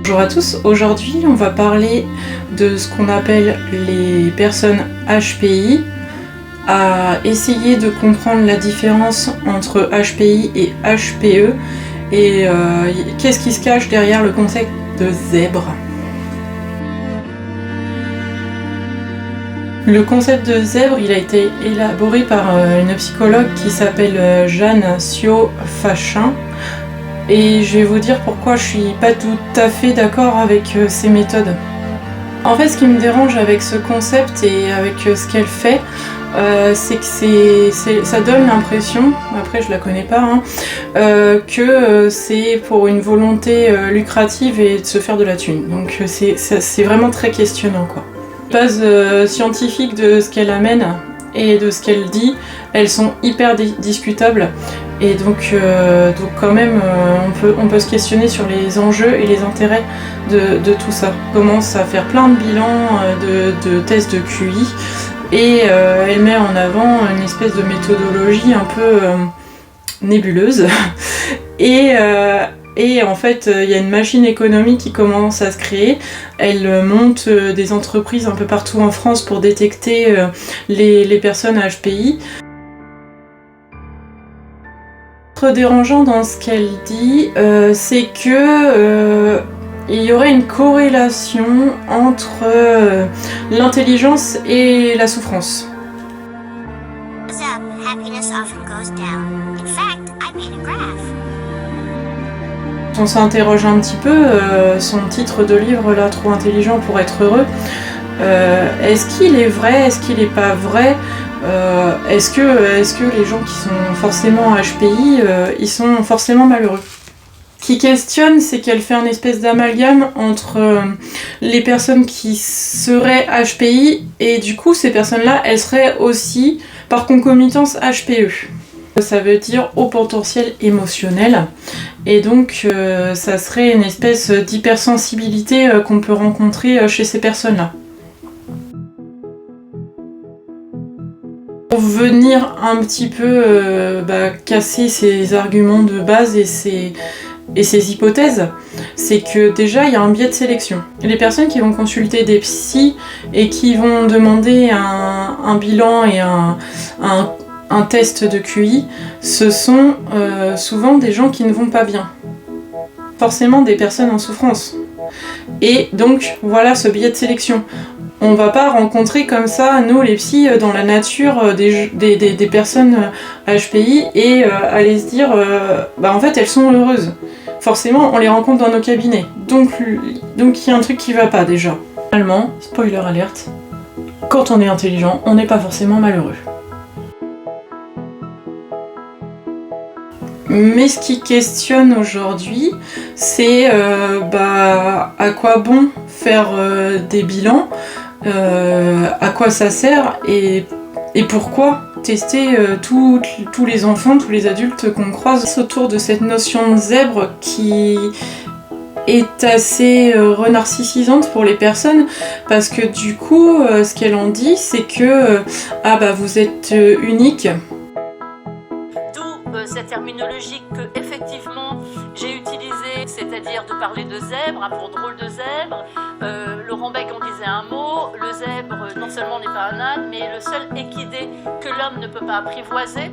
Bonjour à tous, aujourd'hui on va parler de ce qu'on appelle les personnes HPI, à essayer de comprendre la différence entre HPI et HPE et qu'est-ce qui se cache derrière le concept de zèbre. Le concept de zèbre, il a été élaboré par une psychologue qui s'appelle Jeanne Sio-Fachin. Et je vais vous dire pourquoi je suis pas tout à fait d'accord avec ces méthodes. En fait, ce qui me dérange avec ce concept et avec ce qu'elle fait, c'est que ça donne l'impression, après je la connais pas, que c'est pour une volonté lucrative et de se faire de la thune. Donc c'est vraiment très questionnant, quoi. Les bases scientifiques de ce qu'elle amène et de ce qu'elle dit, elles sont hyper discutables. Et donc quand même, on peut se questionner sur les enjeux et les intérêts de tout ça. On commence à faire plein de bilans, de tests de QI, et elle met en avant une espèce de méthodologie un peu nébuleuse. Et en fait, il y a une machine économique qui commence à se créer. Elle monte des entreprises un peu partout en France pour détecter les personnes HPI. Dérangeant dans ce qu'elle dit, c'est que il y aurait une corrélation entre l'intelligence et la souffrance. On s'interroge un petit peu, son titre de livre là, Trop intelligent pour être heureux, est-ce qu'il est vrai, est-ce qu'il n'est pas vrai? Est-ce que les gens qui sont forcément HPI, ils sont forcément malheureux? Ce qui questionne, c'est qu'elle fait un espèce d'amalgame entre les personnes qui seraient HPI et du coup ces personnes-là, elles seraient aussi par concomitance HPE. Ça veut dire haut potentiel émotionnel, et donc ça serait une espèce d'hypersensibilité qu'on peut rencontrer chez ces personnes-là. Pour venir un petit peu casser ces arguments de base et ces hypothèses, c'est que déjà il y a un biais de sélection. Les personnes qui vont consulter des psys et qui vont demander un bilan et un test de QI, ce sont souvent des gens qui ne vont pas bien. Forcément des personnes en souffrance. Et donc voilà ce biais de sélection. On va pas rencontrer comme ça, nous les psys, dans la nature des personnes HPI et aller se dire en fait elles sont heureuses. Forcément on les rencontre dans nos cabinets. Donc il y a un truc qui va pas déjà. Finalement, spoiler alerte, quand on est intelligent, on n'est pas forcément malheureux. Mais ce qui questionne aujourd'hui, c'est à quoi bon faire des bilans, à quoi ça sert et pourquoi tester tous les enfants, tous les adultes qu'on croise autour de cette notion de zèbre qui est assez renarcissisante pour les personnes, parce que du coup ce qu'elle en dit, c'est que vous êtes unique. Cette terminologie que effectivement j'ai utilisée, c'est-à-dire de parler de zèbre pour drôle de zèbre. Laurent Beck en disait un mot, le zèbre non seulement n'est pas un âne, mais est le seul équidé que l'homme ne peut pas apprivoiser.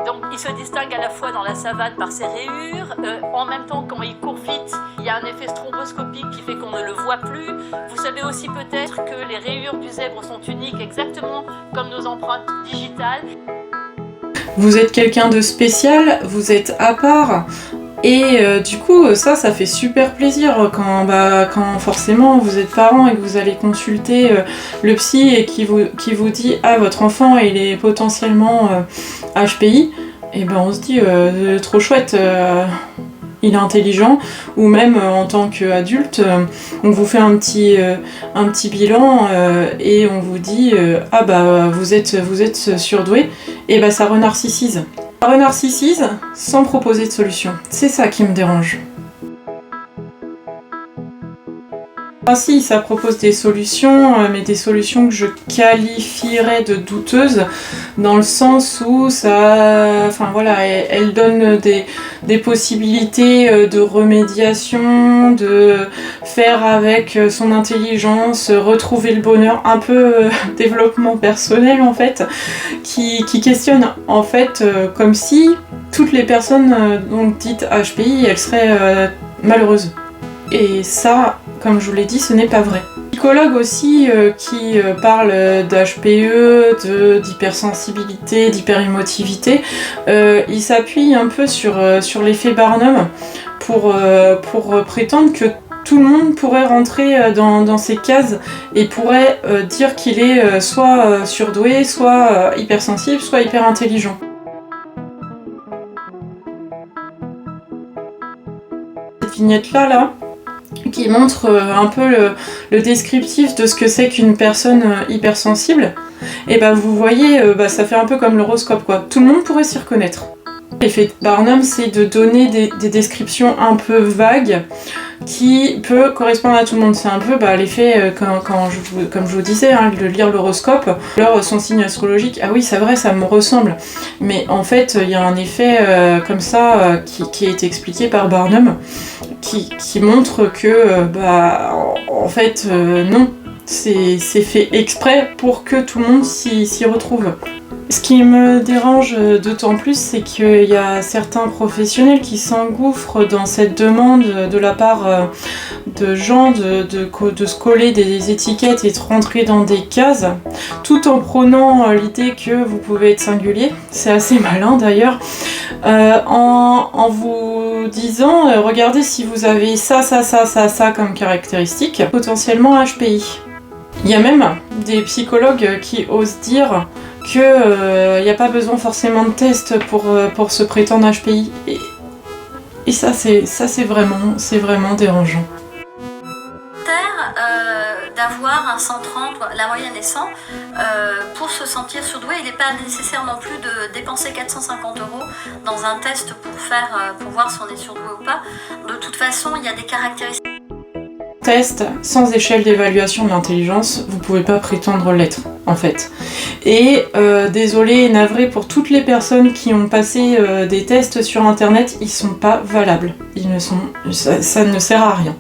Donc il se distingue à la fois dans la savane par ses rayures, en même temps quand il court vite, il y a un effet stromboscopique qui fait qu'on ne le voit plus. Vous savez aussi peut-être que les rayures du zèbre sont uniques, exactement comme nos empreintes digitales. Vous êtes quelqu'un de spécial, vous êtes à part, et du coup ça fait super plaisir quand forcément vous êtes parent et que vous allez consulter le psy et qui vous dit votre enfant il est potentiellement HPI, et on se dit trop chouette, il est intelligent, ou même en tant qu'adulte, on vous fait un petit bilan et on vous dit vous êtes surdoué, et ça renarcissise. Ça renarcissise sans proposer de solution. C'est ça qui me dérange. Ah si, ça propose des solutions, mais des solutions que je qualifierais de douteuses, dans le sens où ça, enfin voilà, elle donne des possibilités de remédiation, de faire avec son intelligence, retrouver le bonheur, un peu développement personnel en fait, qui questionne en fait comme si toutes les personnes donc dites HPI, elles seraient malheureuses. Et ça, comme je vous l'ai dit, ce n'est pas vrai. Psychologue aussi qui parle d'HPE, d'hypersensibilité, d'hyperémotivité, il s'appuie un peu sur l'effet Barnum pour prétendre que tout le monde pourrait rentrer dans ces cases et pourrait dire qu'il est soit surdoué, soit hypersensible, soit hyper intelligent. Cette vignette-là, qui montre un peu le descriptif de ce que c'est qu'une personne hypersensible, et bah vous voyez, ça fait un peu comme l'horoscope quoi. Tout le monde pourrait s'y reconnaître. L'effet de Barnum, c'est de donner des descriptions un peu vagues qui peut correspondre à tout le monde. C'est un peu l'effet, comme je vous disais, de lire l'horoscope, alors son signe astrologique, ah oui c'est vrai, ça me ressemble. Mais en fait, il y a un effet comme ça qui a été expliqué par Barnum, qui montre que, en fait, non, c'est fait exprès pour que tout le monde s'y retrouve. Ce qui me dérange d'autant plus, c'est qu'il y a certains professionnels qui s'engouffrent dans cette demande de la part de gens de se coller des étiquettes et de rentrer dans des cases, tout en prônant l'idée que vous pouvez être singulier. C'est assez malin d'ailleurs, en vous disant regardez si vous avez ça comme caractéristique, potentiellement HPI. Il y a même des psychologues qui osent dire qu'il n'y a pas besoin forcément de tests pour se prétendre HPI. Et ça, c'est vraiment dérangeant. D'avoir un 130, la moyenne est 100, pour se sentir surdoué, il n'est pas nécessaire non plus de dépenser 450 € dans un test pour voir si on est surdoué ou pas. De toute façon, il y a des caractéristiques. Test sans échelle d'évaluation de l'intelligence, vous pouvez pas prétendre l'être en fait. Et désolé et navré pour toutes les personnes qui ont passé des tests sur internet, ils sont pas valables. Ça ne sert à rien.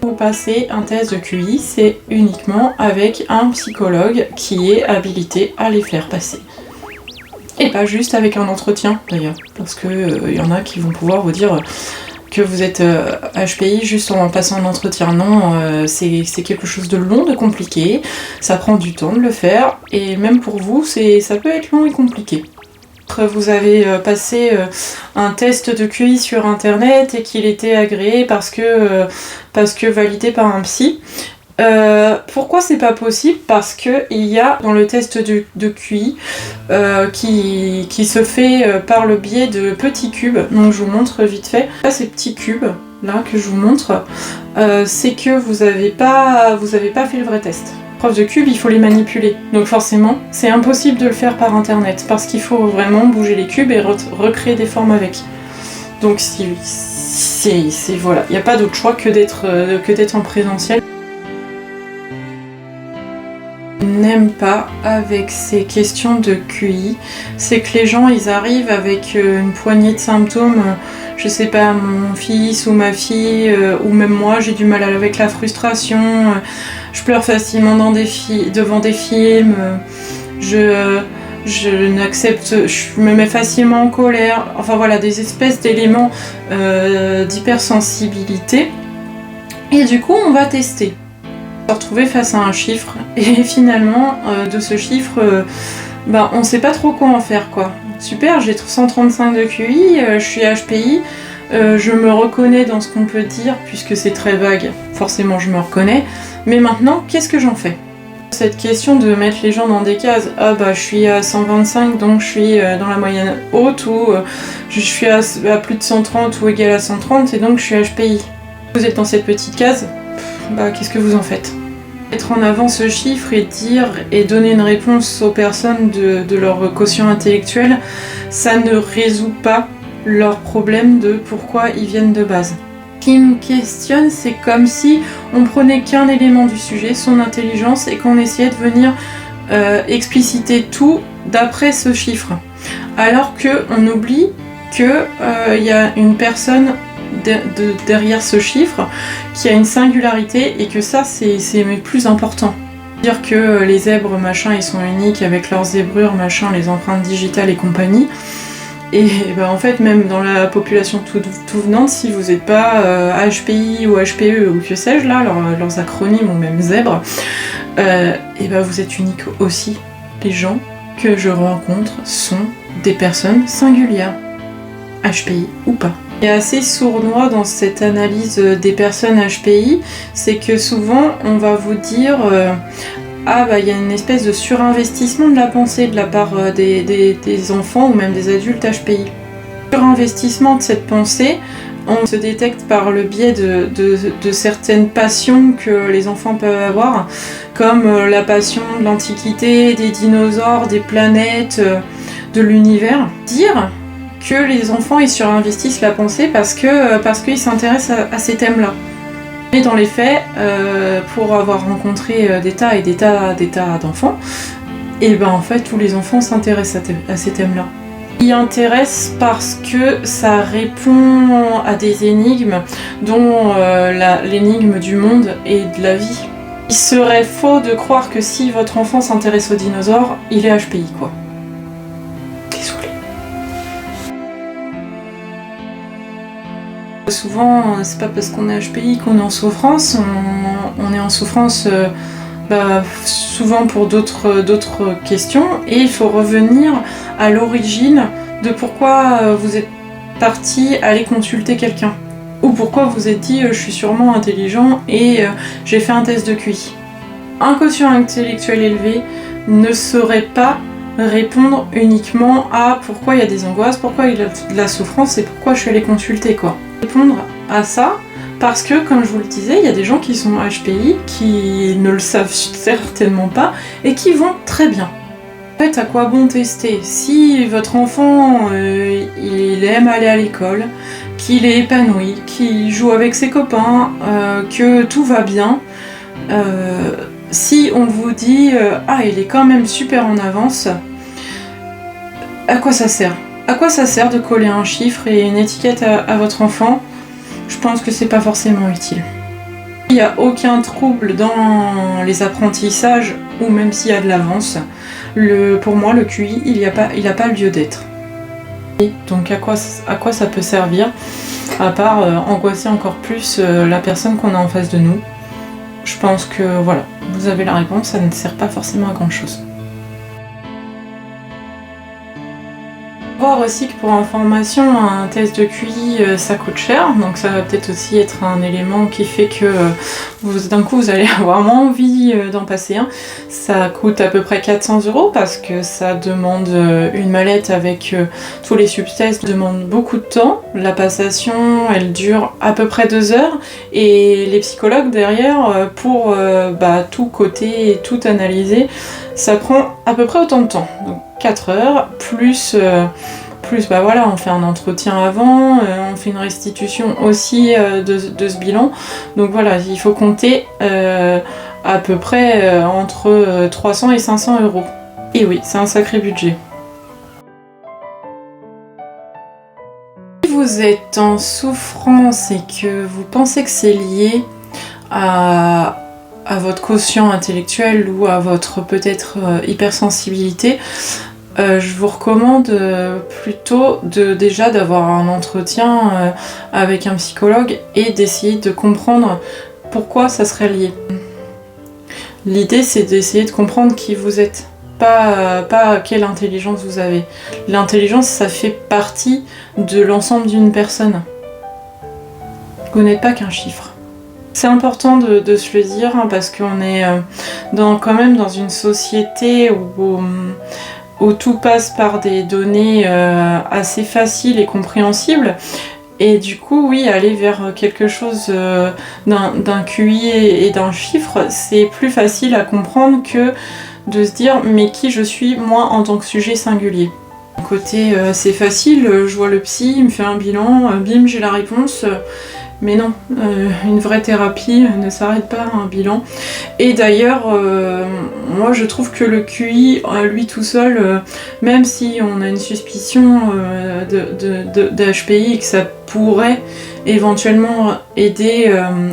Pour passer un test de QI, c'est uniquement avec un psychologue qui est habilité à les faire passer. Et pas juste avec un entretien d'ailleurs, parce que y en a qui vont pouvoir vous dire que vous êtes HPI juste en passant un entretien. Non, c'est quelque chose de long, de compliqué, ça prend du temps de le faire, et même pour vous, ça peut être long et compliqué. Vous avez passé un test de QI sur internet et qu'il était agréé parce que validé par un psy. Pourquoi c'est pas possible? Parce que il y a dans le test de QI qui se fait par le biais de petits cubes, donc je vous montre vite fait. Là, ces petits cubes là que je vous montre, c'est que vous avez pas fait le vrai test. Preuve de cubes, il faut les manipuler, donc forcément c'est impossible de le faire par internet parce qu'il faut vraiment bouger les cubes et recréer des formes avec. Donc voilà, il n'y a pas d'autre choix que d'être en présentiel. N'aime pas avec ces questions de QI, c'est que les gens ils arrivent avec une poignée de symptômes, je sais pas, mon fils ou ma fille, ou même moi j'ai du mal avec la frustration, je pleure facilement devant des films, je me mets facilement en colère, enfin voilà, des espèces d'éléments d'hypersensibilité, et du coup on va tester. Se retrouver face à un chiffre et finalement de ce chiffre on sait pas trop quoi en faire quoi. Super, j'ai 135 de QI, je suis HPI, je me reconnais dans ce qu'on peut dire puisque c'est très vague, forcément je me reconnais, mais maintenant qu'est-ce que j'en fais? Cette question de mettre les gens dans des cases, je suis à 125 donc je suis dans la moyenne haute, ou je suis à plus de 130 ou égal à 130 et donc je suis HPI. Vous êtes dans cette petite case, qu'est-ce que vous en faites? Mettre en avant ce chiffre et donner une réponse aux personnes de leur quotient intellectuel, ça ne résout pas leur problème de pourquoi ils viennent de base. Ce qui me questionne, c'est comme si on prenait qu'un élément du sujet, son intelligence, et qu'on essayait de venir expliciter tout d'après ce chiffre. Alors qu'on oublie qu'il y a une personne derrière ce chiffre qui a une singularité et que ça, c'est plus important. Dire que les zèbres, machin, ils sont uniques avec leurs zébrures, machin, les empreintes digitales et compagnie. Et bah, en fait, même dans la population tout venante, si vous n'êtes pas HPI ou HPE ou que sais-je, là, leurs acronymes ou même zèbre, et bah, vous êtes unique aussi. Les gens que je rencontre sont des personnes singulières, HPI ou pas. Et assez sournois dans cette analyse des personnes HPI, c'est que souvent on va vous dire ah bah il y a une espèce de surinvestissement de la pensée de la part des enfants ou même des adultes HPI. Surinvestissement de cette pensée, on se détecte par le biais de certaines passions que les enfants peuvent avoir, comme la passion de l'Antiquité, des dinosaures, des planètes, de l'univers. Dire que les enfants ils surinvestissent la pensée parce qu'ils s'intéressent à ces thèmes-là. Mais dans les faits, pour avoir rencontré des tas et des tas d'enfants, et ben en fait tous les enfants s'intéressent à ces thèmes-là. Ils intéressent parce que ça répond à des énigmes, dont l'énigme du monde et de la vie. Il serait faux de croire que si votre enfant s'intéresse aux dinosaures, il est HPI quoi. Désolée. Souvent, c'est pas parce qu'on est HPI qu'on est en souffrance, on est en souffrance souvent pour d'autres questions, et il faut revenir à l'origine de pourquoi vous êtes parti aller consulter quelqu'un, ou pourquoi vous êtes dit je suis sûrement intelligent et j'ai fait un test de QI. Un quotient intellectuel élevé ne saurait pas répondre uniquement à pourquoi il y a des angoisses, pourquoi il y a de la souffrance et pourquoi je suis allée consulter quoi. Répondre à ça parce que, comme je vous le disais, il y a des gens qui sont HPI, qui ne le savent certainement pas et qui vont très bien. En fait, à quoi bon tester? Si votre enfant il aime aller à l'école, qu'il est épanoui, qu'il joue avec ses copains, que tout va bien, si on vous dit il est quand même super en avance, à quoi ça sert? À quoi ça sert de coller un chiffre et une étiquette à votre enfant? Je pense que c'est pas forcément utile. Il n'y a aucun trouble dans les apprentissages, ou même s'il y a de l'avance, pour moi le QI il n'a pas lieu d'être. Donc à quoi ça peut servir, à part angoisser encore plus la personne qu'on a en face de nous? Je pense que voilà, vous avez la réponse, ça ne sert pas forcément à grand chose. Voir aussi que pour information, un test de QI ça coûte cher, donc ça va peut-être aussi être un élément qui fait que d'un coup vous allez avoir moins envie d'en passer un. Ça coûte à peu près 400 € parce que ça demande une mallette avec tous les subtests, ça demande beaucoup de temps. La passation elle dure à peu près 2 heures et les psychologues derrière pour tout coter et tout analyser, ça prend à peu près autant de temps. Donc 4 heures plus on fait un entretien avant, on fait une restitution aussi de ce bilan. Donc voilà, il faut compter à peu près entre 300 et 500 €. Et oui, c'est un sacré budget. Si vous êtes en souffrance et que vous pensez que c'est lié à votre quotient intellectuel ou à votre peut-être hypersensibilité, je vous recommande plutôt déjà d'avoir un entretien avec un psychologue et d'essayer de comprendre pourquoi ça serait lié. L'idée c'est d'essayer de comprendre qui vous êtes, pas quelle intelligence vous avez. L'intelligence ça fait partie de l'ensemble d'une personne. Vous n'êtes pas qu'un chiffre. C'est important de se le dire parce qu'on est quand même dans une société où tout passe par des données assez faciles et compréhensibles. Et du coup, oui, aller vers quelque chose d'un QI et d'un chiffre, c'est plus facile à comprendre que de se dire mais qui je suis moi en tant que sujet singulier. Côté c'est facile, je vois le psy, il me fait un bilan, bim, j'ai la réponse. Mais non, une vraie thérapie ne s'arrête pas à un bilan. Et d'ailleurs, moi je trouve que le QI, à lui tout seul, même si on a une suspicion d'HPI et que ça pourrait éventuellement aider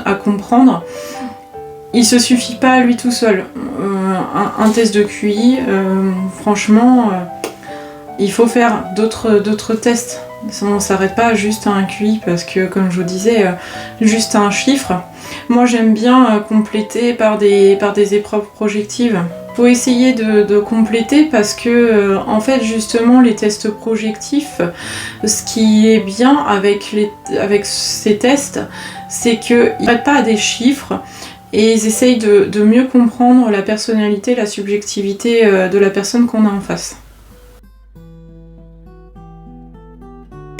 à comprendre, il se suffit pas à lui tout seul. Un test de QI, franchement, il faut faire d'autres tests. On ne s'arrête pas juste à un QI parce que, comme je vous disais, juste un chiffre. Moi, j'aime bien compléter par des épreuves projectives. Il faut essayer de compléter parce que, en fait, justement, les tests projectifs, ce qui est bien avec ces tests, c'est qu'ils ne prêtent pas à des chiffres et ils essayent de mieux comprendre la personnalité, la subjectivité de la personne qu'on a en face.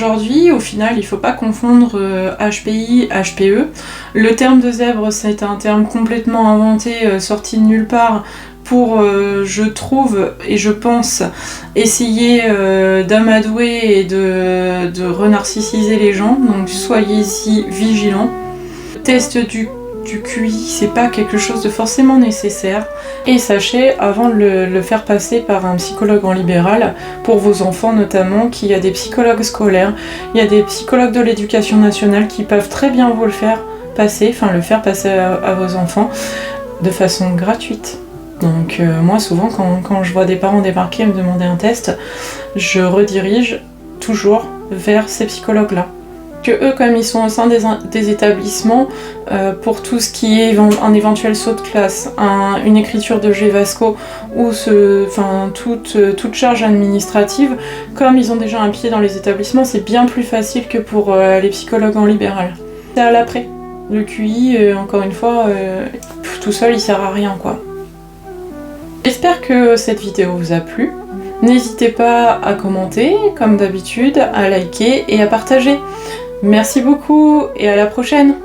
Aujourd'hui, au final, il ne faut pas confondre HPI, HPE. Le terme de zèbre, c'est un terme complètement inventé, sorti de nulle part, pour, je trouve, et je pense, essayer d'amadouer et de renarcissiser les gens. Donc soyez-y vigilants. Le test du QI, c'est pas quelque chose de forcément nécessaire. Et sachez, avant de le faire passer par un psychologue en libéral, pour vos enfants notamment, qu'il y a des psychologues scolaires, il y a des psychologues de l'éducation nationale qui peuvent très bien vous le faire passer, à vos enfants de façon gratuite. Donc moi souvent quand je vois des parents débarquer et me demander un test, je redirige toujours vers ces psychologues-là. Que eux, comme ils sont au sein des établissements, pour tout ce qui est un éventuel saut de classe, une écriture de GVASCO ou toute charge administrative, comme ils ont déjà un pied dans les établissements, c'est bien plus facile que pour les psychologues en libéral. C'est à l'après. Le QI, encore une fois, tout seul, il sert à rien, quoi. J'espère que cette vidéo vous a plu. N'hésitez pas à commenter, comme d'habitude, à liker et à partager. Merci beaucoup et à la prochaine!